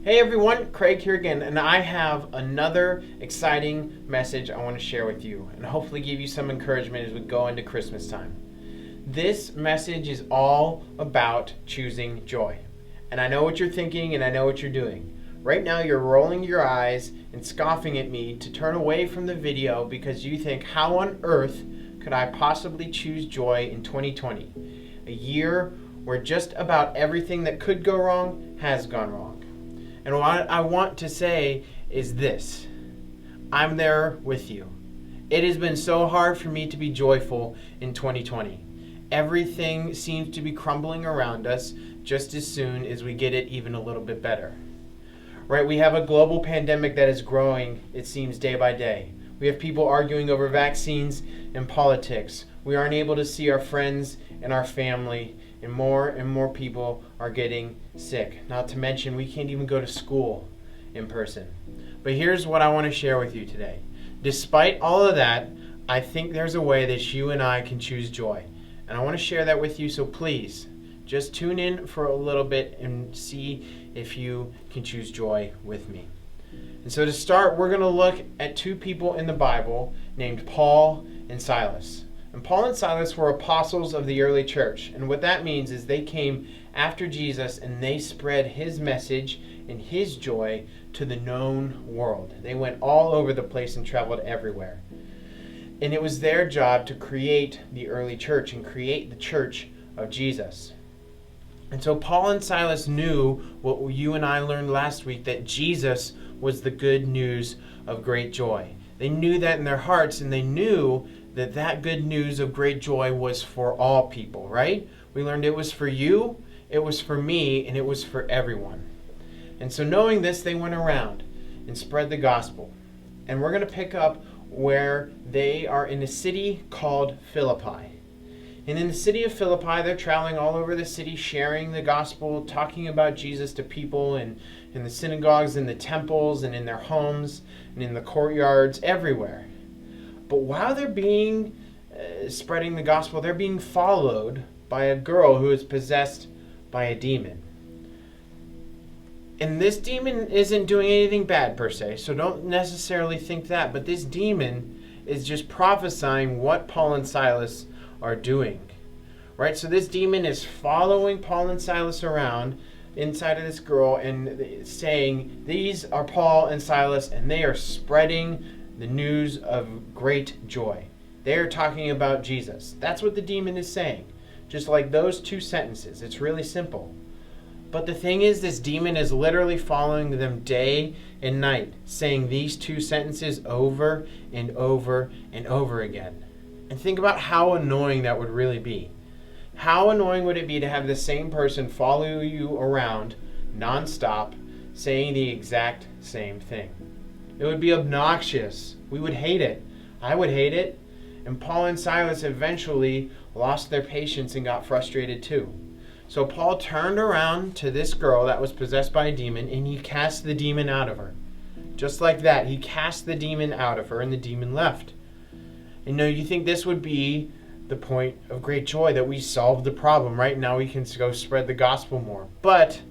Hey everyone, Craig here again, and I have another exciting message I want to share with you and hopefully give you some encouragement as we go into Christmas time. This message is all about choosing joy. And I know what you're thinking and I know what you're doing. Right now you're rolling your eyes and scoffing at me to turn away from the video because you think, how on earth could I possibly choose joy in 2020? A year where just about everything that could go wrong has gone wrong. And what I want to say is this: I'm there with you. It has been so hard for me to be joyful in 2020. Everything seems to be crumbling around us just as soon as we get it even a little bit better. Right? We have a global pandemic that is growing, it seems, day by day. We have people arguing over vaccines and politics. We aren't able to see our friends and our family, and more people are getting sick. Not to mention, we can't even go to school in person. But here's what I want to share with you today. Despite all of that, I think there's a way that you and I can choose joy. And I want to share that with you, so please, just tune in for a little bit and see if you can choose joy with me. And so to start, we're going to look at two people in the Bible named Paul and Silas. And Paul and Silas were apostles of the early church. And what that means is they came after Jesus and they spread his message and his joy to the known world. They went all over the place and traveled everywhere. And it was their job to create the early church and create the church of Jesus. And so Paul and Silas knew what you and I learned last week, that Jesus was the good news of great joy. They knew that in their hearts, and they knew that that good news of great joy was for all people, right? We learned it was for you, it was for me, and it was for everyone. And so knowing this, they went around and spread the gospel. And we're going to pick up where they are in a city called Philippi. And in the city of Philippi, they're traveling all over the city, sharing the gospel, talking about Jesus to people in the synagogues, in the temples, and in their homes, and in the courtyards, everywhere. But while they're spreading the gospel, they're being followed by a girl who is possessed by a demon. And this demon isn't doing anything bad per se, so don't necessarily think that. But this demon is just prophesying what Paul and Silas are doing. Right? So this demon is following Paul and Silas around inside of this girl and saying, these are Paul and Silas, and they are spreading the news of great joy. They are talking about Jesus. That's what the demon is saying. Just like those two sentences. It's really simple. But the thing is, this demon is literally following them day and night, saying these two sentences over and over and over again. And think about how annoying that would really be. How annoying would it be to have the same person follow you around nonstop, saying the exact same thing? It would be obnoxious. We would hate it. I would hate it. And Paul and Silas eventually lost their patience and got frustrated too. So Paul turned around to this girl that was possessed by a demon, and he cast the demon out of her. Just like that, he cast the demon out of her, and the demon left. And now you think this would be the point of great joy, that we solved the problem. Right now we can go spread the gospel more. But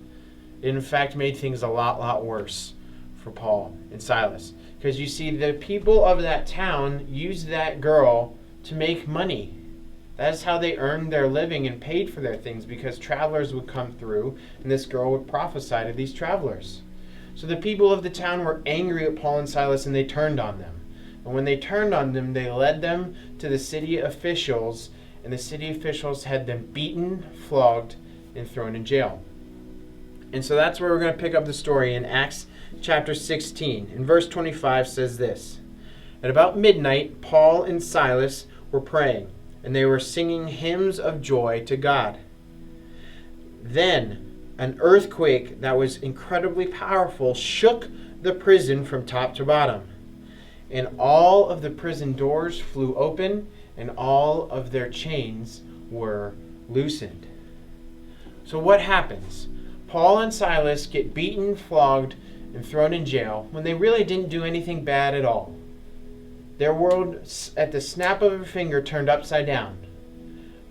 it in fact made things a lot worse for Paul and Silas. Because you see, the people of that town used that girl to make money. That's how they earned their living and paid for their things, because travelers would come through and this girl would prophesy to these travelers. So the people of the town were angry at Paul and Silas, and they turned on them. And when they turned on them, they led them to the city officials, and the city officials had them beaten, flogged, and thrown in jail. And so that's where we're going to pick up the story in Acts chapter 16. And verse 25 says this: At about midnight, Paul and Silas were praying, and they were singing hymns of joy to God. Then an earthquake that was incredibly powerful shook the prison from top to bottom. And all of the prison doors flew open, and all of their chains were loosened. So what happens? Paul and Silas get beaten, flogged, and thrown in jail when they really didn't do anything bad at all. Their world, at the snap of a finger, turned upside down.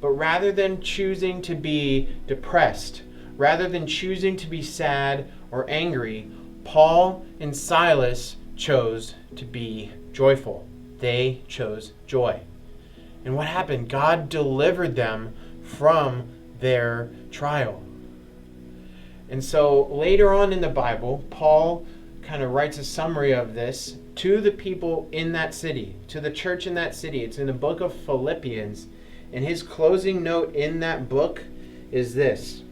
But rather than choosing to be depressed Rather than choosing to be sad or angry, Paul and Silas chose to be joyful. They chose joy. And what happened? God delivered them from their trial. And so later on in the Bible, Paul kind of writes a summary of this to the people in that city, to the church in that city. It's in the book of Philippians. And his closing note in that book is this.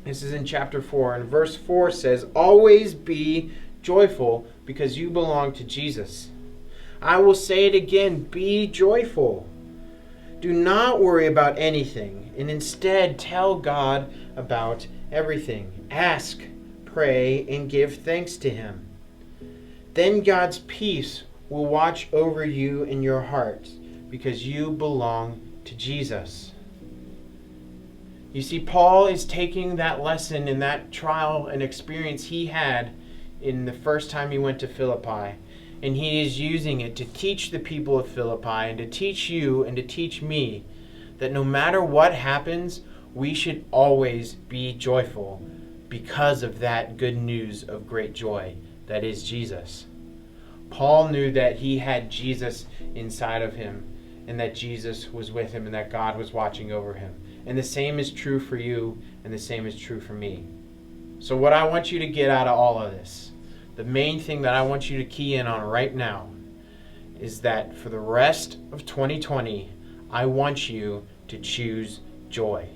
This is in chapter 4. And verse 4 says, "Always be joyful because you belong to Jesus. I will say it again, be joyful. Do not worry about anything, and instead tell God about everything. Ask, pray, and give thanks to Him. Then God's peace will watch over you in your hearts because you belong to Jesus." You see, Paul is taking that lesson and that trial and experience he had in the first time he went to Philippi, and he is using it to teach the people of Philippi and to teach you and to teach me that no matter what happens, we should always be joyful because of that good news of great joy that is Jesus. Paul knew that he had Jesus inside of him and that Jesus was with him and that God was watching over him. And the same is true for you and the same is true for me. So what I want you to get out of all of this, the main thing that I want you to key in on right now is that for the rest of 2020, I want you to choose joy.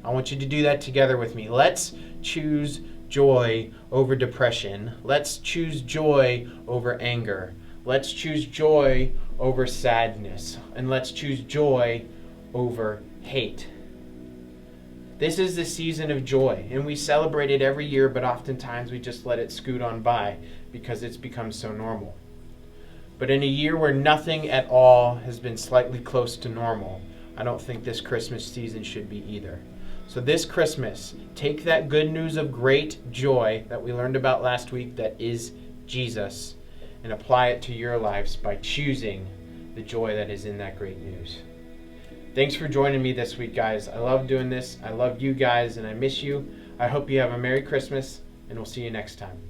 I want you to do that together with me. Let's choose joy over depression. Let's choose joy over anger. Let's choose joy over sadness. And let's choose joy over hate. This is the season of joy, and we celebrate it every year, but oftentimes we just let it scoot on by because it's become so normal. But in a year where nothing at all has been slightly close to normal, I don't think this Christmas season should be either. So this Christmas, take that good news of great joy that we learned about last week that is Jesus and apply it to your lives by choosing the joy that is in that great news. Thanks for joining me this week, guys. I love doing this. I love you guys, and I miss you. I hope you have a Merry Christmas, and we'll see you next time.